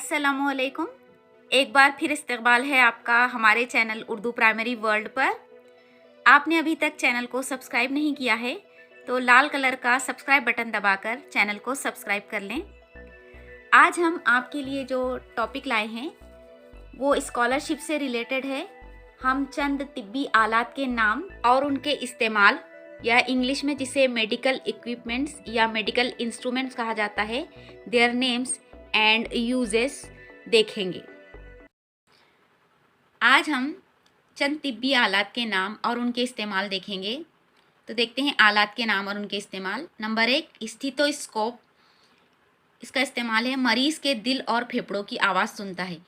अस्सलामुअलैकुम। एक बार फिर इस्तकबाल है आपका हमारे चैनल उर्दू प्राइमरी वर्ल्ड पर। आपने अभी तक चैनल को सब्सक्राइब नहीं किया है तो लाल कलर का सब्सक्राइब बटन दबाकर चैनल को सब्सक्राइब कर लें। आज हम आपके लिए जो टॉपिक लाए हैं वो स्कॉलरशिप से रिलेटेड है। हम चंद तिब्बी आलात के नाम और उनके इस्तेमाल, या इंग्लिश में जिसे मेडिकल इक्विपमेंट्स या मेडिकल इंस्ट्रूमेंट्स कहा जाता है, देयर नेम्स एंड यूजेस देखेंगे। आज हम चंद तिब्बी आलात के नाम और उनके इस्तेमाल देखेंगे। तो देखते हैं आलात के नाम और उनके इस्तेमाल। Number 1, stethoscope. इसका इस्तेमाल है मरीज़ के दिल और फेफड़ों की आवाज़ सुनता है।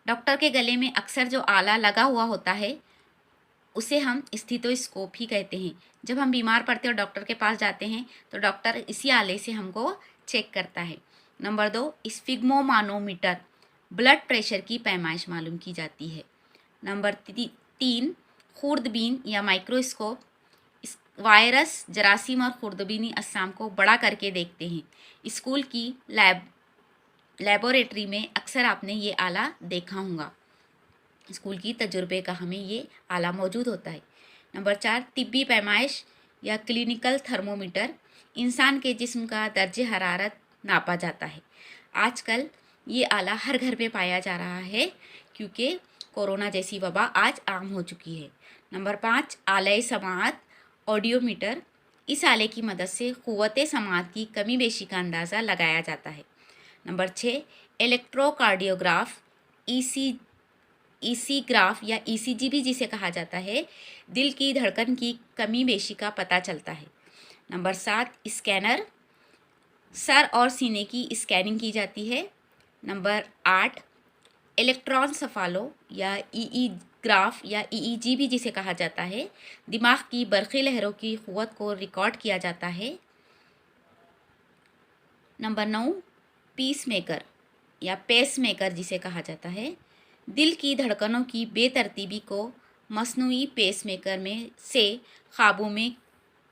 डॉक्टर के गले में अक्सर जो आला लगा हुआ होता है उसे हम स्टेथोस्कोप ही कहते हैं। जब हम बीमार पड़ते और डॉक्टर के पास जाते हैं तो डॉक्टर इसी आले से हमको चेक करता है। नंबर 2, स्फिग्मोमानोमीटर। ब्लड प्रेशर की पैमाइश मालूम की जाती है। नंबर 3, खुर्दबीन या माइक्रोस्कोप। इस वायरस, जरासीम और खुर्दबीनी अजसाम को बड़ा करके देखते हैं। स्कूल की लेबोरेटरी में अक्सर आपने ये आला देखा होगा। स्कूल की तजुर्बे का हमें ये आला मौजूद होता है। नंबर 4, तिब्बी पैमाइश या क्लिनिकल थर्मोमीटर। इंसान के जिस्म का दर्जे हरारत नापा जाता है। आजकल ये आला हर घर में पाया जा रहा है क्योंकि कोरोना जैसी वबा आज आम हो चुकी है। नंबर 5, आले समाअत ऑडियोमीटर। इस आले की मदद से क़ुव्वते समाअत की कमी बेशी का अंदाज़ा लगाया जाता है। Number 6, electrocardiograph. ईसीग्राफ या ईसीजी भी जिसे कहा जाता है, दिल की धड़कन की कमी बेशी का पता चलता है। Number 7, scanner. सर और सीने की स्कैनिंग की जाती है। नंबर 8, इलेक्ट्रोएन्सेफालो या ईईग्राफ या ईईजी भी जिसे कहा जाता है, दिमाग की बरक़ी लहरों की क़ुव्वत को रिकॉर्ड किया जाता है। नंबर 9, पीसमेकर या पेसमेकर जिसे कहा जाता है, दिल की धड़कनों की बेतरतीबी को मसनूई पेसमेकर में से काबू में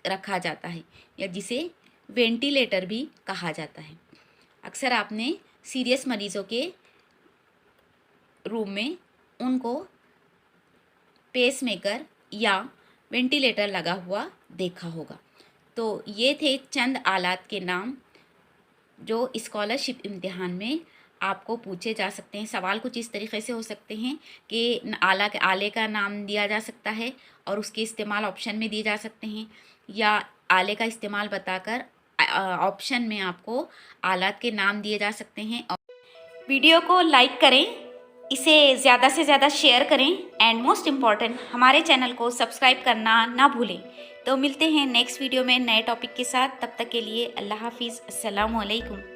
रखा जाता है, या जिसे वेंटिलेटर भी कहा जाता है। अक्सर आपने सीरियस मरीज़ों के रूम में उनको पेसमेकर या वेंटिलेटर लगा हुआ देखा होगा। तो ये थे चंद आलात के नाम जो स्कॉलरशिप इम्तिहान में आपको पूछे जा सकते हैं। सवाल कुछ इस तरीके से हो सकते हैं कि आले का नाम दिया जा सकता है और उसके इस्तेमाल ऑप्शन में दिए जा सकते हैं, या आले का इस्तेमाल बताकर ऑप्शन में आपको आलात के नाम दिए जा सकते हैं। वीडियो को लाइक करें, इसे ज़्यादा से ज़्यादा शेयर करें एंड मोस्ट इम्पॉर्टेंट हमारे चैनल को सब्सक्राइब करना ना भूलें। तो मिलते हैं नेक्स्ट वीडियो में नए टॉपिक के साथ। तब तक के लिए अल्लाह हाफिज़। अस्सलामु अलैकुम।